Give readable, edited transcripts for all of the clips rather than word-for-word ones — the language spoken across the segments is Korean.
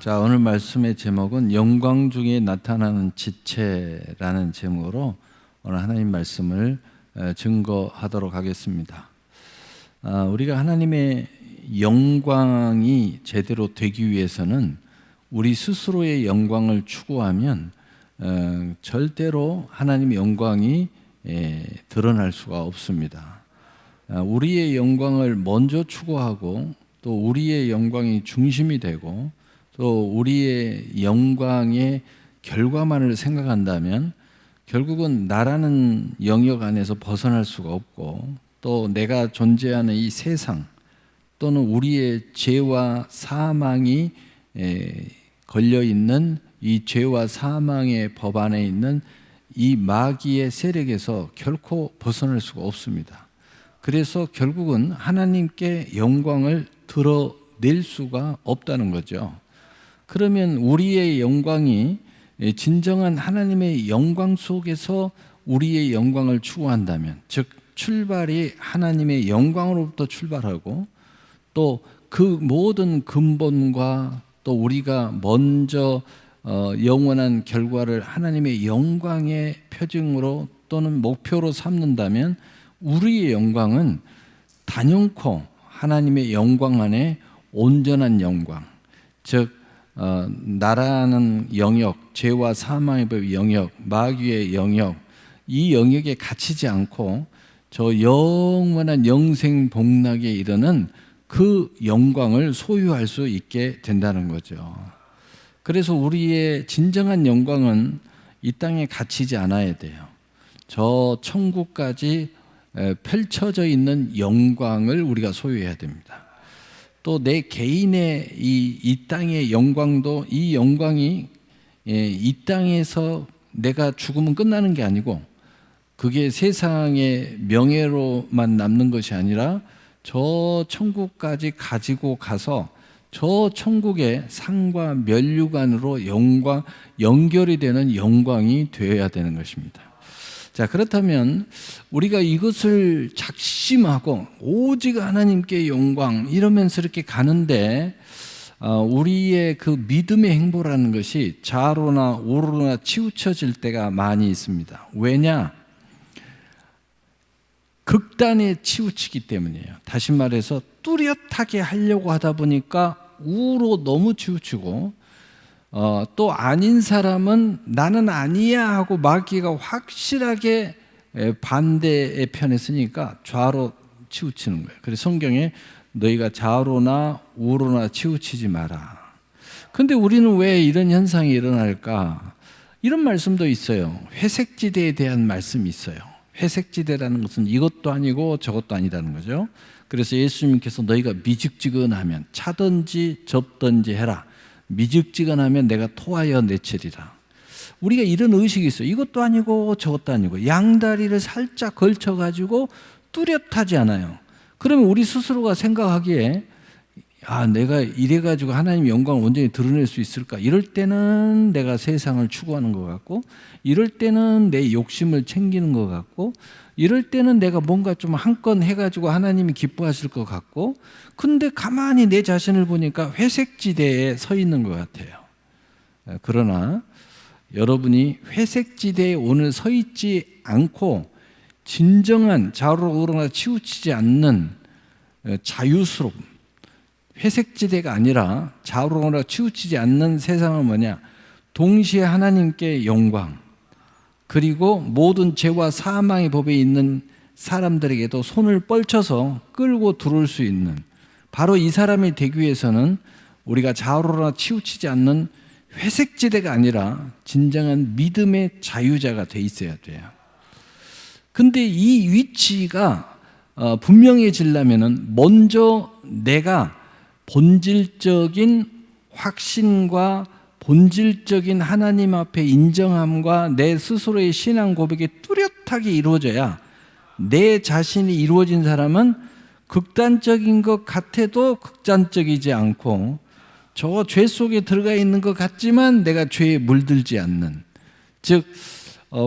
자, 오늘 말씀의 제목은 영광 중에 나타나는 지체라는 제목으로 오늘 하나님 말씀을 증거하도록 하겠습니다. 우리가 하나님의 영광이 제대로 되기 위해서는 우리 스스로의 영광을 추구하면 절대로 하나님의 영광이 드러날 수가 없습니다. 우리의 영광을 먼저 추구하고 또 우리의 영광이 중심이 되고 또 우리의 영광의 결과만을 생각한다면 결국은 나라는 영역 안에서 벗어날 수가 없고 또 내가 존재하는 이 세상 또는 우리의 죄와 사망이 걸려있는 이 죄와 사망의 법 안에 있는 이 마귀의 세력에서 결코 벗어날 수가 없습니다. 그래서 결국은 하나님께 영광을 드러낼 수가 없다는 거죠. 그러면 우리의 영광이 진정한 하나님의 영광 속에서 우리의 영광을 추구한다면, 즉 출발이 하나님의 영광으로부터 출발하고 또 그 모든 근본과 또 우리가 먼저 영원한 결과를 하나님의 영광의 표징으로 또는 목표로 삼는다면 우리의 영광은 단연코 하나님의 영광 안에 온전한 영광, 즉 나라는 영역, 죄와 사망의 법 영역, 마귀의 영역, 이 영역에 갇히지 않고 저 영원한 영생 복락에 이르는 그 영광을 소유할 수 있게 된다는 거죠. 그래서 우리의 진정한 영광은 이 땅에 갇히지 않아야 돼요. 저 천국까지 펼쳐져 있는 영광을 우리가 소유해야 됩니다. 또 내 개인의 이 땅의 영광도 이 영광이 이 땅에서 내가 죽으면 끝나는 게 아니고 그게 세상의 명예로만 남는 것이 아니라 저 천국까지 가지고 가서 저 천국의 상과 면류관으로 영광 연결이 되는 영광이 되어야 되는 것입니다. 자, 그렇다면 우리가 이것을 작심하고 오직 하나님께 영광 이러면서 이렇게 가는데 우리의 그 믿음의 행보라는 것이 좌로나 우로나 치우쳐질 때가 많이 있습니다. 왜냐? 극단에 치우치기 때문이에요. 다시 말해서 뚜렷하게 하려고 하다 보니까 우로 너무 치우치고 또 아닌 사람은 나는 아니야 하고 마귀가 확실하게 반대의 편에 서니까 좌로 치우치는 거예요. 그래서 성경에 너희가 좌로나 우로나 치우치지 마라. 근데 우리는 왜 이런 현상이 일어날까? 이런 말씀도 있어요. 회색지대에 대한 말씀이 있어요. 회색지대라는 것은 이것도 아니고 저것도 아니라는 거죠. 그래서 예수님께서 너희가 미직지근하면 차든지 접든지 해라. 미직지근하면 내가 토하여 내치리라. 우리가 이런 의식이 있어요. 이것도 아니고 저것도 아니고 양다리를 살짝 걸쳐가지고 뚜렷하지 않아요. 그러면 우리 스스로가 생각하기에 내가 이래가지고 하나님의 영광을 온전히 드러낼 수 있을까? 이럴 때는 내가 세상을 추구하는 것 같고 이럴 때는 내 욕심을 챙기는 것 같고 이럴 때는 내가 뭔가 좀 한 건 해가지고 하나님이 기뻐하실 것 같고 근데 가만히 내 자신을 보니까 회색지대에 서 있는 것 같아요. 그러나 여러분이 회색지대에 오늘 서 있지 않고 진정한 좌우로 우로나 치우치지 않는 자유스러움, 회색지대가 아니라 좌우로 우로나 치우치지 않는 세상은 뭐냐? 동시에 하나님께 영광 그리고 모든 죄와 사망의 법에 있는 사람들에게도 손을 뻗쳐서 끌고 들어올 수 있는 바로 이 사람이 되기 위해서는 우리가 좌우로나 치우치지 않는 회색지대가 아니라 진정한 믿음의 자유자가 돼 있어야 돼요. 근데 이 위치가 분명해지려면 먼저 내가 본질적인 확신과 본질적인 하나님 앞에 인정함과 내 스스로의 신앙 고백이 뚜렷하게 이루어져야 내 자신이 이루어진 사람은 극단적인 것 같아도 극단적이지 않고 저 죄 속에 들어가 있는 것 같지만 내가 죄에 물들지 않는, 즉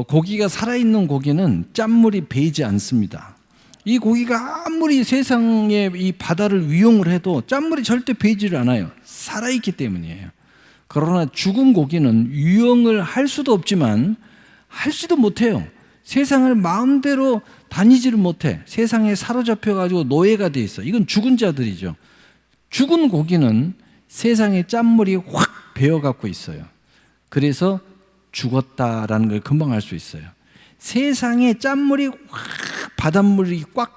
고기가 살아있는 고기는 짠물이 배이지 않습니다. 이 고기가 아무리 세상의 이 바다를 위용을 해도 짠물이 절대 배이지를 않아요. 살아있기 때문이에요. 그러나 죽은 고기는 유영을 할 수도 없지만 할지도 못해요. 세상을 마음대로 다니지를 못해. 세상에 사로잡혀가지고 노예가 돼 있어. 이건 죽은 자들이죠. 죽은 고기는 세상에 짠물이 확 배어갖고 있어요. 그래서 죽었다라는 걸 금방 알 수 있어요. 세상에 짠물이 확 바닷물이 꽉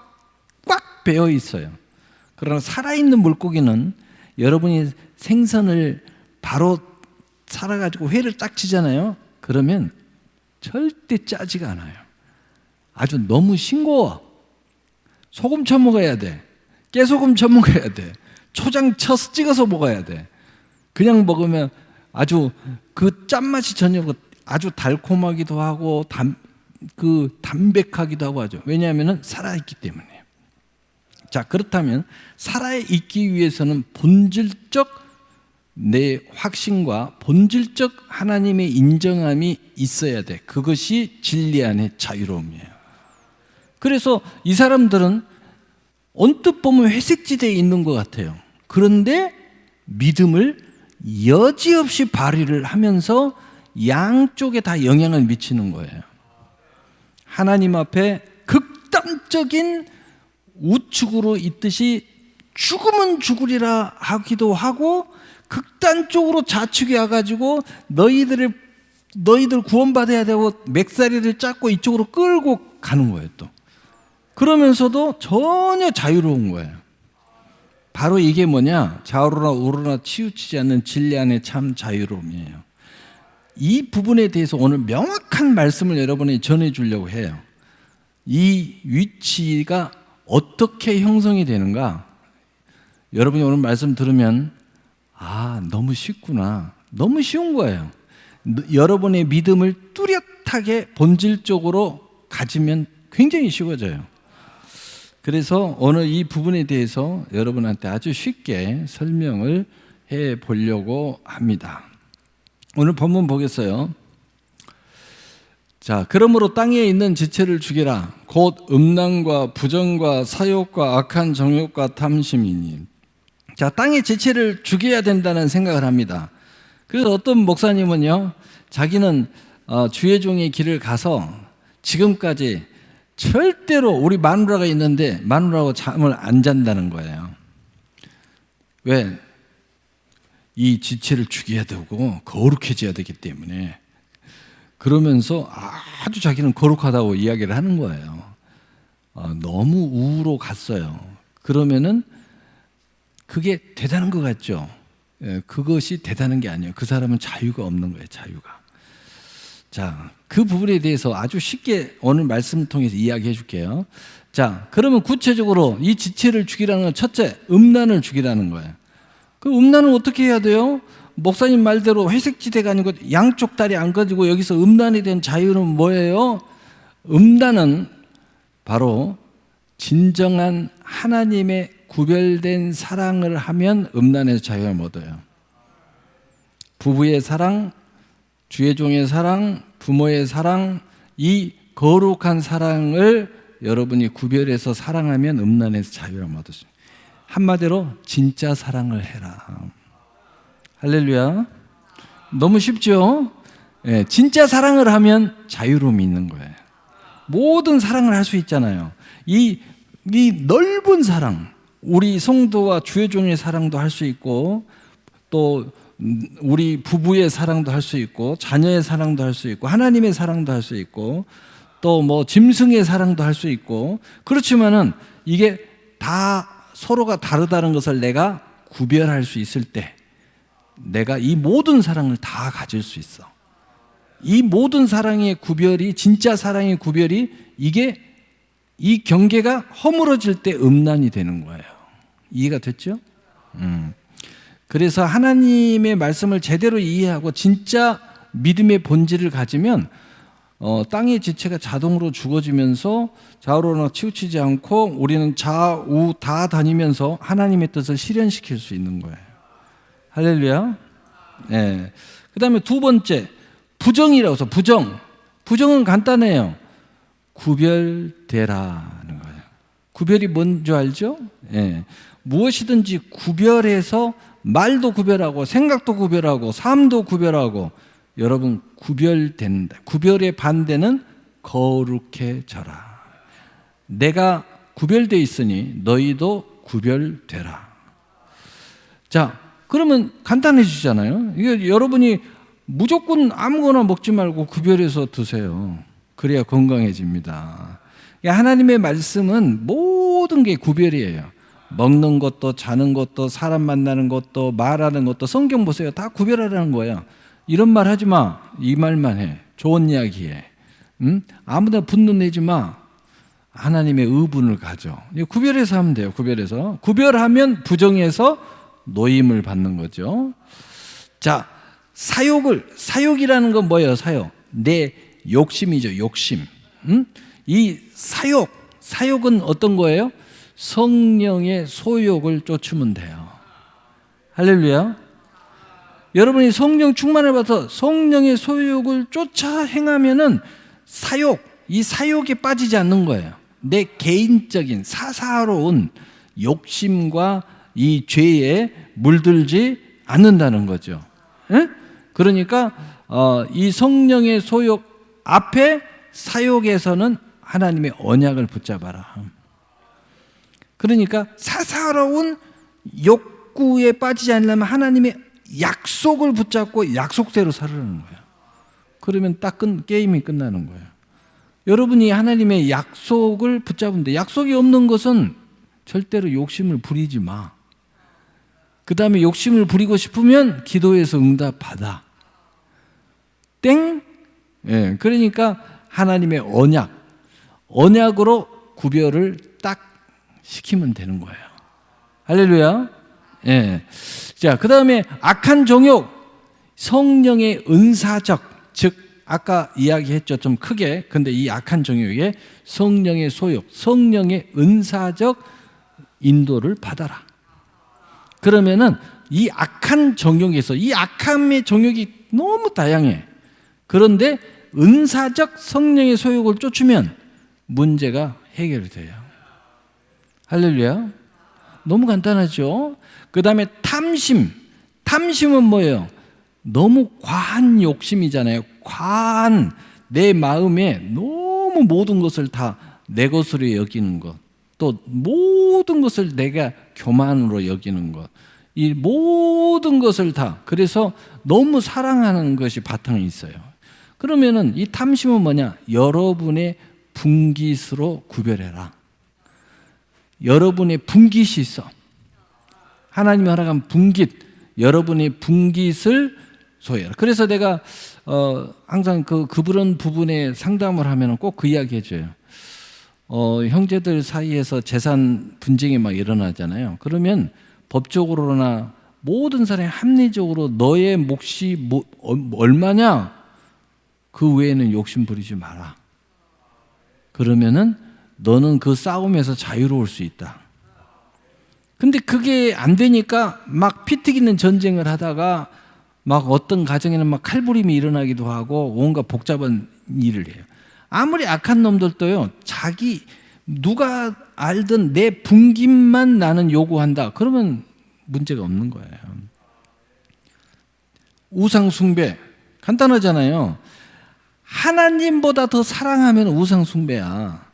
배어 있어요. 그러나 살아있는 물고기는 여러분이 생선을 바로 살아가지고 회를 딱 치잖아요. 그러면 절대 짜지가 않아요. 아주 너무 싱거워. 소금 쳐 먹어야 돼. 깨소금 쳐 먹어야 돼. 초장 쳐서 찍어서 먹어야 돼. 그냥 먹으면 아주 그 짠맛이 전혀 아주 달콤하기도 하고 담백하기도 하고 하죠. 왜냐하면 살아있기 때문에. 자, 그렇다면 살아있기 위해서는 본질적 내 확신과 본질적 하나님의 인정함이 있어야 돼. 그것이 진리 안의 자유로움이에요. 그래서 이 사람들은 언뜻 보면 회색지대에 있는 것 같아요. 그런데 믿음을 여지없이 발휘를 하면서 양쪽에 다 영향을 미치는 거예요. 하나님 앞에 극단적인 우측으로 있듯이 죽으면 죽으리라 하기도 하고 극단적으로 좌측에 와가지고 너희들 구원받아야 되고 맥사리를 잡고 이쪽으로 끌고 가는 거예요. 또 그러면서도 전혀 자유로운 거예요. 바로 이게 뭐냐? 좌우로나 우로나 치우치지 않는 진리 안의 참 자유로움이에요. 이 부분에 대해서 오늘 명확한 말씀을 여러분이 전해주려고 해요. 이 위치가 어떻게 형성이 되는가? 여러분이 오늘 말씀 들으면 너무 쉽구나. 너무 쉬운 거예요. 여러분의 믿음을 뚜렷하게 본질적으로 가지면 굉장히 쉬워져요. 그래서 오늘 이 부분에 대해서 여러분한테 아주 쉽게 설명을 해 보려고 합니다. 오늘 본문 보겠어요. 자, 그러므로 땅에 있는 지체를 죽이라. 곧 음란과 부정과 사욕과 악한 정욕과 탐심이니. 자, 땅의 지체를 죽여야 된다는 생각을 합니다. 그래서 어떤 목사님은요, 자기는 주의 종의 길을 가서 지금까지 절대로 우리 마누라가 있는데 마누라하고 잠을 안 잔다는 거예요. 왜? 이 지체를 죽여야 되고 거룩해져야 되기 때문에. 그러면서 아주 자기는 거룩하다고 이야기를 하는 거예요. 너무 우로 갔어요. 그러면은 그게 대단한 것 같죠? 그것이 대단한 게 아니에요. 그 사람은 자유가 없는 거예요. 자유가. 자, 그 부분에 대해서 아주 쉽게 오늘 말씀을 통해서 이야기해 줄게요. 자, 그러면 구체적으로 이 지체를 죽이라는 건 첫째, 음란을 죽이라는 거예요. 그 음란은 어떻게 해야 돼요? 목사님 말대로 회색지대가 아니고 양쪽 다리 안 가지고 여기서 음란에 대한 자유는 뭐예요? 음란은 바로 진정한 하나님의 구별된 사랑을 하면 음란에서 자유를 얻어요. 부부의 사랑, 주의 종의 사랑, 부모의 사랑, 이 거룩한 사랑을 여러분이 구별해서 사랑하면 음란에서 자유를 얻으십니다. 한마디로 진짜 사랑을 해라. 할렐루야. 너무 쉽죠? 예, 진짜 사랑을 하면 자유로움이 있는 거예요. 모든 사랑을 할 수 있잖아요. 이 넓은 사랑, 우리 성도와 주의 종의 사랑도 할 수 있고, 또 우리 부부의 사랑도 할 수 있고, 자녀의 사랑도 할 수 있고, 하나님의 사랑도 할 수 있고, 또 뭐 짐승의 사랑도 할 수 있고, 그렇지만은 이게 다 서로가 다르다는 것을 내가 구별할 수 있을 때 내가 이 모든 사랑을 다 가질 수 있어. 이 모든 사랑의 구별이, 진짜 사랑의 구별이, 이게 이 경계가 허물어질 때 음란이 되는 거예요. 이해가 됐죠? 그래서 하나님의 말씀을 제대로 이해하고 진짜 믿음의 본질을 가지면 땅의 지체가 자동으로 죽어지면서 좌우로나 치우치지 않고 우리는 좌우 다 다니면서 하나님의 뜻을 실현시킬 수 있는 거예요. 할렐루야. 네. 그 다음에 두 번째, 부정이라고 해서 부정은 간단해요. 구별되라는 거예요. 구별이 뭔지 알죠? 네. 무엇이든지 구별해서 말도 구별하고 생각도 구별하고 삶도 구별하고 여러분 구별된다. 구별의 반대는 거룩해져라. 내가 구별되어 있으니 너희도 구별되라. 자, 그러면 간단해지잖아요. 이게 여러분이 무조건 아무거나 먹지 말고 구별해서 드세요. 그래야 건강해집니다. 하나님의 말씀은 모든 게 구별이에요. 먹는 것도 자는 것도 사람 만나는 것도 말하는 것도 성경 보세요. 다 구별하라는 거예요. 이런 말 하지 마. 이 말만 해. 좋은 이야기 해. 아무데나 분노 내지 마. 하나님의 의분을 가져. 구별해서 하면 돼요. 구별해서. 구별하면 부정해서 노임을 받는 거죠. 자, 사욕이라는 건 뭐예요? 사욕. 내 욕심이죠. 욕심. 이 사욕은 어떤 거예요? 성령의 소욕을 쫓으면 돼요. 할렐루야. 여러분이 성령 충만을 받아서 성령의 소욕을 쫓아 행하면은 이 사욕에 빠지지 않는 거예요. 내 개인적인 사사로운 욕심과 이 죄에 물들지 않는다는 거죠. 에? 그러니까 이 성령의 소욕 앞에 사욕에서는 하나님의 언약을 붙잡아라. 그러니까 사사로운 욕구에 빠지지 않으려면 하나님의 약속을 붙잡고 약속대로 살으라는 거예요. 그러면 딱 게임이 끝나는 거예요. 여러분이 하나님의 약속을 붙잡는데 약속이 없는 것은 절대로 욕심을 부리지 마. 그 다음에 욕심을 부리고 싶으면 기도해서 응답 받아. 땡? 예, 그러니까 하나님의 언약으로 구별을 딱 시키면 되는 거예요. 할렐루야. 예. 자, 그 다음에 악한 정욕, 성령의 은사적, 즉 아까 이야기했죠. 좀 크게. 근데 이 악한 정욕에 성령의 소욕, 성령의 은사적 인도를 받아라. 그러면은 이 악한 정욕에서 이 악함의 정욕이 너무 다양해. 그런데 은사적 성령의 소욕을 쫓으면 문제가 해결돼요. 할렐루야. 너무 간단하죠. 그 다음에 탐심은 뭐예요? 너무 과한 욕심이잖아요. 과한 내 마음에 너무 모든 것을 다 내 것으로 여기는 것, 또 모든 것을 내가 교만으로 여기는 것, 이 모든 것을 다, 그래서 너무 사랑하는 것이 바탕에 있어요. 그러면은 이 탐심은 뭐냐? 여러분의 분깃으로 구별해라. 여러분의 분깃이 있어. 하나님이 허락한 분깃, 여러분의 분깃을 소유해라. 그래서 내가 항상 그런 부분에 상담을 하면 꼭 그 이야기 해줘요. 형제들 사이에서 재산 분쟁이 막 일어나잖아요. 그러면 법적으로나 모든 사람이 합리적으로 너의 몫이 얼마냐? 그 외에는 욕심 부리지 마라. 그러면은 너는 그 싸움에서 자유로울 수 있다. 근데 그게 안 되니까 막 피 튀기는 전쟁을 하다가 막 어떤 가정에는 막 칼부림이 일어나기도 하고 온갖 복잡한 일을 해요. 아무리 악한 놈들도요, 누가 알든 내 분깃만 나는 요구한다. 그러면 문제가 없는 거예요. 우상숭배. 간단하잖아요. 하나님보다 더 사랑하면 우상숭배야.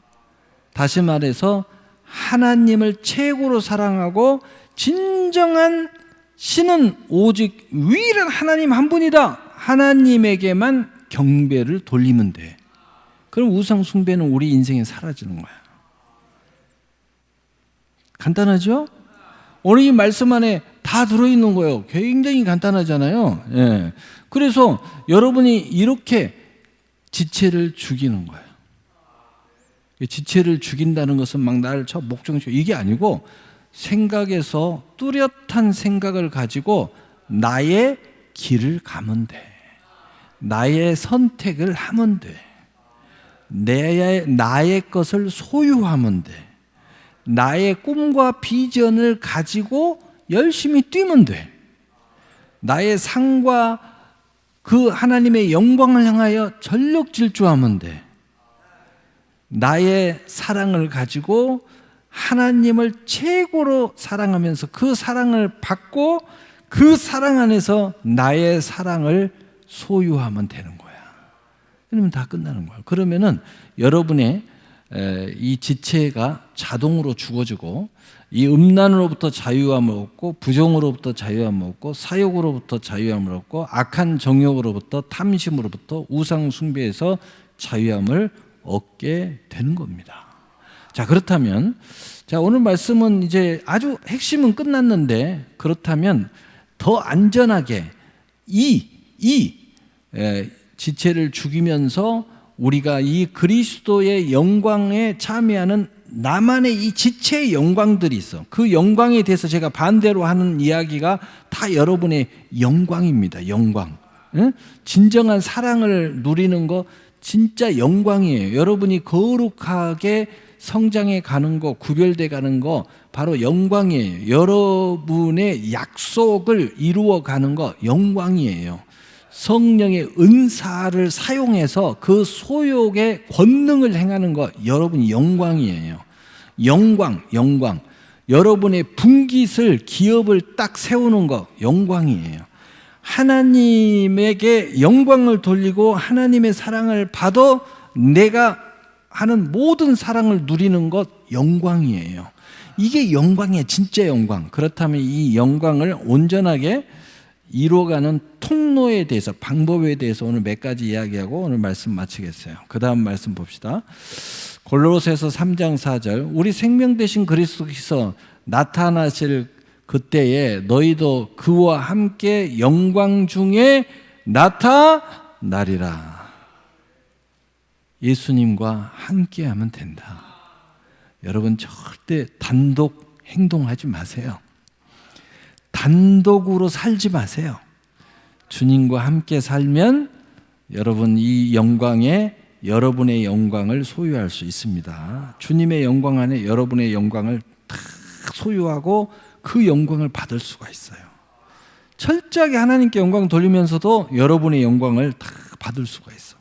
다시 말해서 하나님을 최고로 사랑하고 진정한 신은 오직 유일한 하나님 한 분이다. 하나님에게만 경배를 돌리면 돼. 그럼 우상 숭배는 우리 인생에 사라지는 거야. 간단하죠? 오늘 이 말씀 안에 다 들어있는 거예요. 굉장히 간단하잖아요. 예. 그래서 여러분이 이렇게 지체를 죽이는 거예요. 지체를 죽인다는 것은 막 나를 목적시켜 이게 아니고 생각에서 뚜렷한 생각을 가지고 나의 길을 가면 돼. 나의 선택을 하면 돼. 나의 것을 소유하면 돼. 나의 꿈과 비전을 가지고 열심히 뛰면 돼. 나의 상과 그 하나님의 영광을 향하여 전력 질주하면 돼. 나의 사랑을 가지고 하나님을 최고로 사랑하면서 그 사랑을 받고 그 사랑 안에서 나의 사랑을 소유하면 되는 거야. 그러면 다 끝나는 거야. 그러면은 여러분의 이 지체가 자동으로 죽어지고, 이 음란으로부터 자유함을 얻고, 부정으로부터 자유함을 얻고, 사욕으로부터 자유함을 얻고, 악한 정욕으로부터, 탐심으로부터, 우상 숭배에서 자유함을 얻게 되는 겁니다. 자, 그렇다면 자, 오늘 말씀은 이제 아주 핵심은 끝났는데, 그렇다면 더 안전하게 지체를 죽이면서 우리가 이 그리스도의 영광에 참여하는 나만의 이 지체의 영광들이 있어. 그 영광에 대해서 제가 반대로 하는 이야기가 다 여러분의 영광입니다. 영광. 응? 진정한 사랑을 누리는 거 진짜 영광이에요. 여러분이 거룩하게 성장해 가는 거, 구별돼 가는 거 바로 영광이에요. 여러분의 약속을 이루어 가는 거 영광이에요. 성령의 은사를 사용해서 그 소욕의 권능을 행하는 거 여러분 영광이에요. 영광. 여러분의 분깃을, 기업을 딱 세우는 거 영광이에요. 하나님에게 영광을 돌리고 하나님의 사랑을 받아 내가 하는 모든 사랑을 누리는 것 영광이에요. 이게 영광이에요. 진짜 영광. 그렇다면 이 영광을 온전하게 이루어가는 통로에 대해서, 방법에 대해서 오늘 몇 가지 이야기하고 오늘 말씀 마치겠어요. 그 다음 말씀 봅시다. 골로새서 3장 4절, 우리 생명 되신 그리스도께서 나타나실 그때에 너희도 그와 함께 영광 중에 나타나리라. 예수님과 함께하면 된다. 여러분 절대 단독 행동하지 마세요. 단독으로 살지 마세요. 주님과 함께 살면 여러분 이 영광에 여러분의 영광을 소유할 수 있습니다. 주님의 영광 안에 여러분의 영광을 다 소유하고 그 영광을 받을 수가 있어요. 철저하게 하나님께 영광 돌리면서도 여러분의 영광을 다 받을 수가 있어.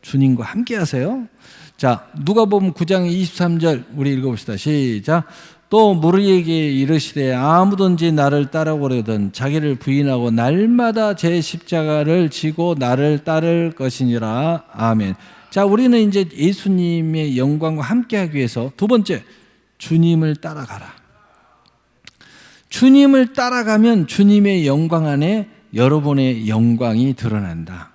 주님과 함께 하세요. 자, 누가복음 9장 23절 우리 읽어봅시다. 시작. 또 무리에게 이르시되 아무든지 나를 따라오려든 자기를 부인하고 날마다 제 십자가를 지고 나를 따를 것이니라. 아멘. 자, 우리는 이제 예수님의 영광과 함께하기 위해서 두 번째, 주님을 따라가라. 주님을 따라가면 주님의 영광 안에 여러분의 영광이 드러난다.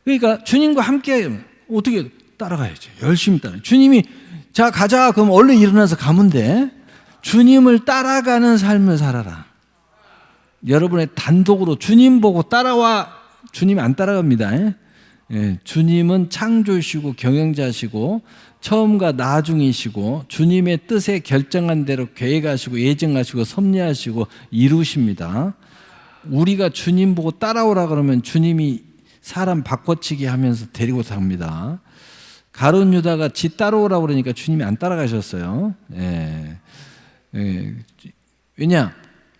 그러니까 주님과 함께 어떻게 따라가야지. 열심히 따라. 주님이 자 가자 그럼 얼른 일어나서 가면 돼. 주님을 따라가는 삶을 살아라. 여러분의 단독으로 주님 보고 따라와. 주님 안 따라갑니다. 예, 주님은 창조시고 경영자시고 처음과 나중이시고 주님의 뜻에 결정한 대로 계획하시고 예정하시고 섭리하시고 이루십니다. 우리가 주님 보고 따라오라 그러면 주님이 사람 바꿔치기 하면서 데리고 갑니다. 가룟 유다가 지 따라오라고 그러니까 주님이 안 따라가셨어요. 예. 예. 왜냐?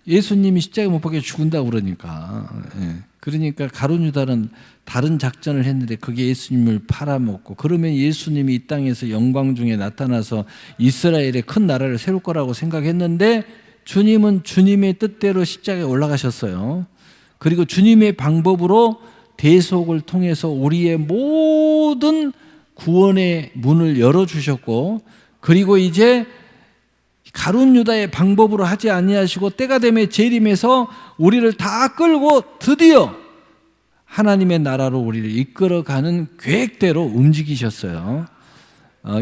예수님이 십자가에 못 박혀 죽은다고 그러니까. 예. 그러니까 가룟 유다는 다른 작전을 했는데 그게 예수님을 팔아먹고, 그러면 예수님이 이 땅에서 영광 중에 나타나서 이스라엘의 큰 나라를 세울 거라고 생각했는데 주님은 주님의 뜻대로 십자가에 올라가셨어요. 그리고 주님의 방법으로 대속을 통해서 우리의 모든 구원의 문을 열어주셨고, 그리고 이제 가룟 유다의 방법으로 하지 아니하시고 때가 되면 재림해서 우리를 다 끌고 드디어 하나님의 나라로 우리를 이끌어가는 계획대로 움직이셨어요.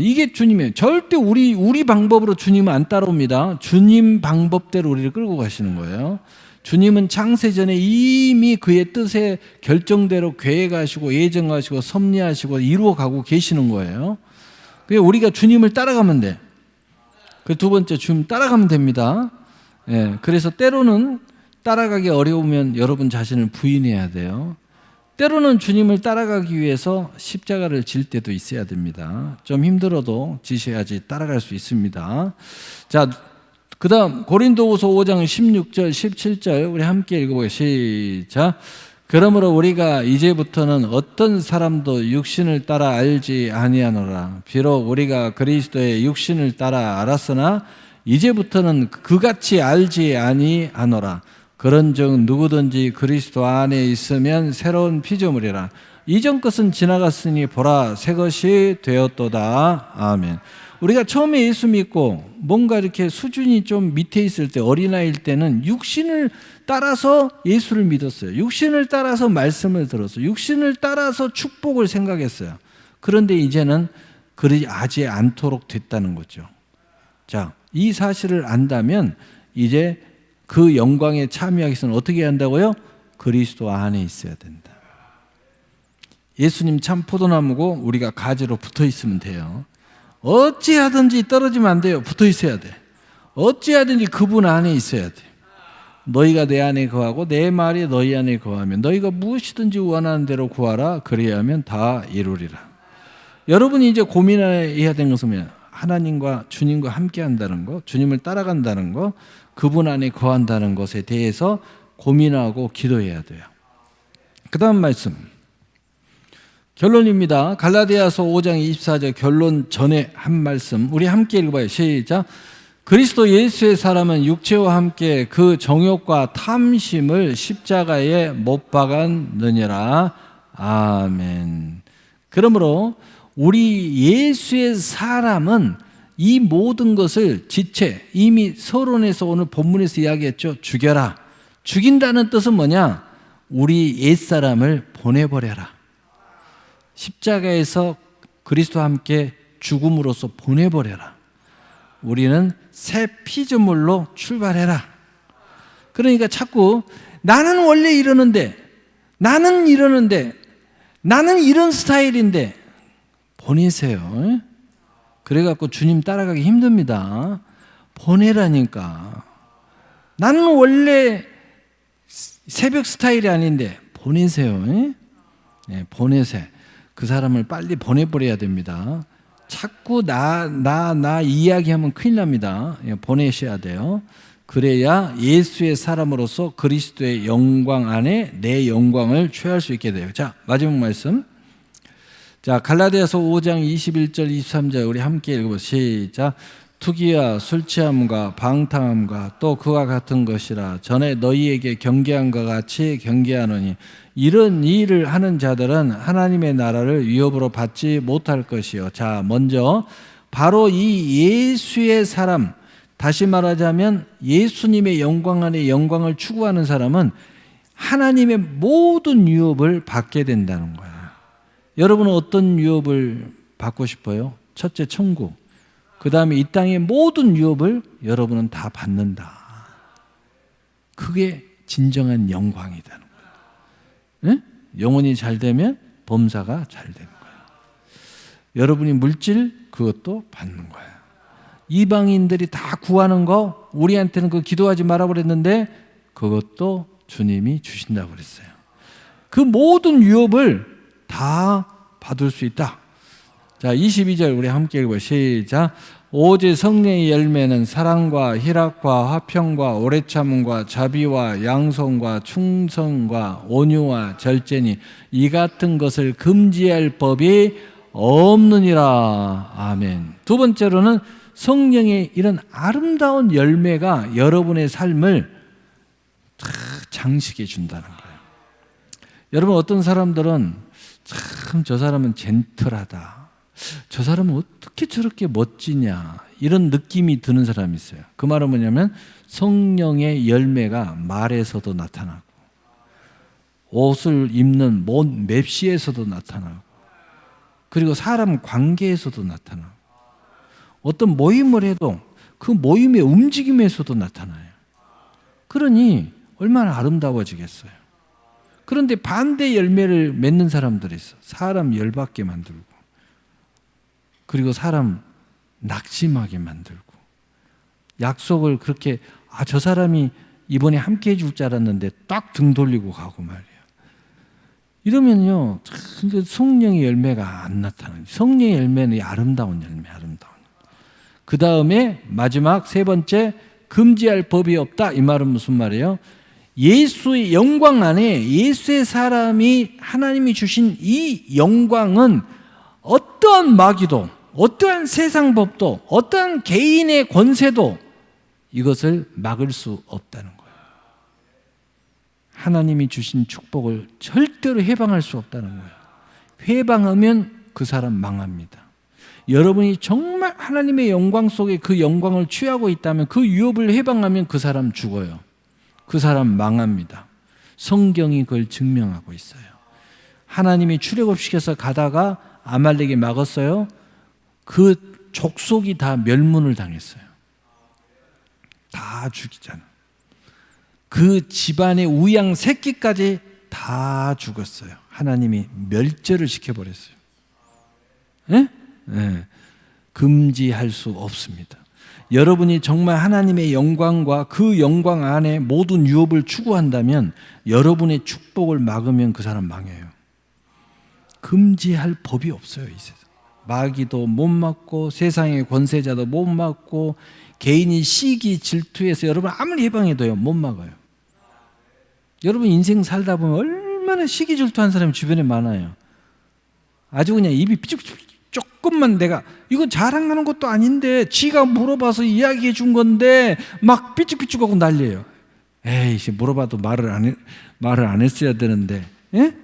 이게 주님이에요. 절대 우리 방법으로 주님은 안 따라옵니다. 주님 방법대로 우리를 끌고 가시는 거예요. 주님은 창세전에 이미 그의 뜻에 결정대로 계획하시고 예정하시고 섭리하시고 이루어가고 계시는 거예요. 그래서 우리가 주님을 따라가면 돼. 그 두 번째, 주님 따라가면 됩니다. 예, 그래서 때로는 따라가기 어려우면 여러분 자신을 부인해야 돼요. 때로는 주님을 따라가기 위해서 십자가를 질 때도 있어야 됩니다. 좀 힘들어도 지셔야지 따라갈 수 있습니다. 자, 그 다음 고린도후서 5장 16절 17절 우리 함께 읽어보겠습니다. 시작. 그러므로 우리가 이제부터는 어떤 사람도 육신을 따라 알지 아니하노라. 비록 우리가 그리스도의 육신을 따라 알았으나 이제부터는 그같이 알지 아니하노라. 그런즉 누구든지 그리스도 안에 있으면 새로운 피조물이라. 이전 것은 지나갔으니 보라 새 것이 되었도다. 아멘. 우리가 처음에 예수 믿고 뭔가 이렇게 수준이 좀 밑에 있을 때, 어린아이일 때는 육신을 따라서 예수를 믿었어요. 육신을 따라서 말씀을 들었어요. 육신을 따라서 축복을 생각했어요. 그런데 이제는 그러지 않도록 됐다는 거죠. 자, 이 사실을 안다면 이제 그 영광에 참여하기 위해서는 어떻게 한다고요? 그리스도 안에 있어야 된다. 예수님 참 포도나무고 우리가 가지로 붙어 있으면 돼요. 어찌하든지 떨어지면 안 돼요. 붙어 있어야 돼. 어찌하든지 그분 안에 있어야 돼. 너희가 내 안에 거하고 내 말이 너희 안에 거하면 너희가 무엇이든지 원하는 대로 구하라. 그리하면 다 이루리라. 여러분이 이제 고민해야 되는 것은 하나님과 주님과 함께 한다는 것, 주님을 따라간다는 것, 그분 안에 거한다는 것에 대해서 고민하고 기도해야 돼요. 그 다음 말씀 결론입니다. 갈라디아서 5장 24절 결론 전에 한 말씀 우리 함께 읽어봐요. 시작. 그리스도 예수의 사람은 육체와 함께 그 정욕과 탐심을 십자가에 못 박았느니라. 아멘. 그러므로 우리 예수의 사람은 이 모든 것을 지체, 이미 서론에서 오늘 본문에서 이야기했죠. 죽여라. 죽인다는 뜻은 뭐냐? 우리 옛사람을 보내버려라. 십자가에서 그리스도와 함께 죽음으로써 보내버려라. 우리는 새 피조물로 출발해라. 그러니까 자꾸 나는 원래 이러는데, 나는 이런 스타일인데 보내세요. 그래갖고 주님 따라가기 힘듭니다. 보내라니까. 나는 원래 새벽 스타일이 아닌데 보내세요. 네, 보내세요. 그 사람을 빨리 보내버려야 됩니다. 자꾸 나 이야기하면 큰일 납니다. 보내셔야 돼요. 그래야 예수의 사람으로서 그리스도의 영광 안에 내 영광을 취할 수 있게 돼요. 자, 마지막 말씀. 자, 갈라디아서 5장 21절 23절 우리 함께 읽어보시죠. 시작. 투기와 술 취함과 방탕함과 또 그와 같은 것이라 전에 너희에게 경계한 것 같이 경계하노니 이런 일을 하는 자들은 하나님의 나라를 위협으로 받지 못할 것이요. 자, 먼저 바로 이 예수의 사람, 다시 말하자면 예수님의 영광 안에 영광을 추구하는 사람은 하나님의 모든 유업을 받게 된다는 거예요. 여러분은 어떤 유업을 받고 싶어요? 첫째, 천국. 그 다음에 이 땅의 모든 유업을 여러분은 다 받는다. 그게 진정한 영광이라는 거예요. 네? 영혼이 잘 되면 범사가 잘 되는 거예요. 여러분이 물질 그것도 받는 거예요. 이방인들이 다 구하는 거 우리한테는 그 기도하지 마라 그랬는데 그것도 주님이 주신다고 그랬어요. 그 모든 유업을 다 받을 수 있다. 자, 22절 우리 함께 읽어요. 시작. 오직 성령의 열매는 사랑과 희락과 화평과 오래 참음과 자비와 양성과 충성과 온유와 절제니 이 같은 것을 금지할 법이 없느니라. 아멘. 두 번째로는 성령의 이런 아름다운 열매가 여러분의 삶을 장식해 준다는 거예요. 여러분, 어떤 사람들은 참 저 사람은 젠틀하다. 저 사람은 어떻게 저렇게 멋지냐. 이런 느낌이 드는 사람이 있어요. 그 말은 뭐냐면 성령의 열매가 말에서도 나타나고 옷을 입는 맵시에서도 나타나고 그리고 사람 관계에서도 나타나고 어떤 모임을 해도 그 모임의 움직임에서도 나타나요. 그러니 얼마나 아름다워지겠어요. 그런데 반대 열매를 맺는 사람들이 있어. 사람 열받게 만들고 그리고 사람 낙심하게 만들고 약속을 그렇게 저 사람이 이번에 함께 해줄 줄 알았는데 딱 등 돌리고 가고 말이야. 이러면요 성령의 열매가 안 나타나요. 성령의 열매는 아름다운 열매, 아름다운. 그 다음에 마지막 세 번째, 금지할 법이 없다. 이 말은 무슨 말이에요? 예수의 영광 안에 예수의 사람이 하나님이 주신 이 영광은 어떠한 마귀도 어떠한 세상 법도 어떠한 개인의 권세도 이것을 막을 수 없다는 거예요. 하나님이 주신 축복을 절대로 해방할 수 없다는 거예요. 해방하면 그 사람 망합니다. 여러분이 정말 하나님의 영광 속에 그 영광을 취하고 있다면 그 유업을 해방하면 그 사람 죽어요. 그 사람 망합니다. 성경이 그걸 증명하고 있어요. 하나님이 출애굽시켜서 가다가 아말렉이 막았어요. 그 족속이 다 멸문을 당했어요. 다 죽이잖아. 그 집안의 우양 새끼까지 다 죽었어요. 하나님이 멸절을 시켜버렸어요. 예? 네. 금지할 수 없습니다. 여러분이 정말 하나님의 영광과 그 영광 안에 모든 유업을 추구한다면 여러분의 축복을 막으면 그 사람 망해요. 금지할 법이 없어요. 이 세상. 마귀도 못 막고 세상의 권세자도 못 막고 개인이 시기 질투해서 여러분 아무리 예방해도요 못 막아요. 여러분 인생 살다 보면 얼마나 시기 질투한 사람이 주변에 많아요. 아주 그냥 입이 삐죽삐죽 조금만 내가 이건 자랑하는 것도 아닌데 지가 물어봐서 이야기해 준 건데 막 삐죽삐죽하고 난리예요. 에이 물어봐도 말을 안 했어야 되는데 예?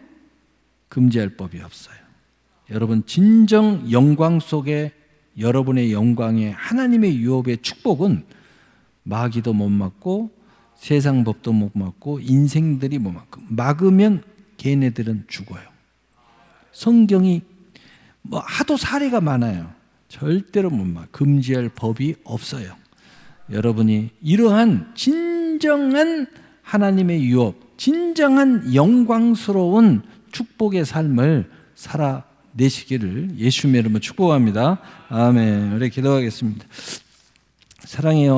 금지할 법이 없어요. 여러분 진정 영광 속에 여러분의 영광에 하나님의 유업의 축복은 마귀도 못 막고 세상 법도 못 막고 인생들이 못 막고 막으면 걔네들은 죽어요. 성경이 뭐 하도 사례가 많아요. 절대로 못 막 금지할 법이 없어요. 여러분이 이러한 진정한 하나님의 유업, 진정한 영광스러운 축복의 삶을 살아내시기를 예수님의 이름으로 축복합니다. 아멘. 우리 기도하겠습니다. 사랑해요.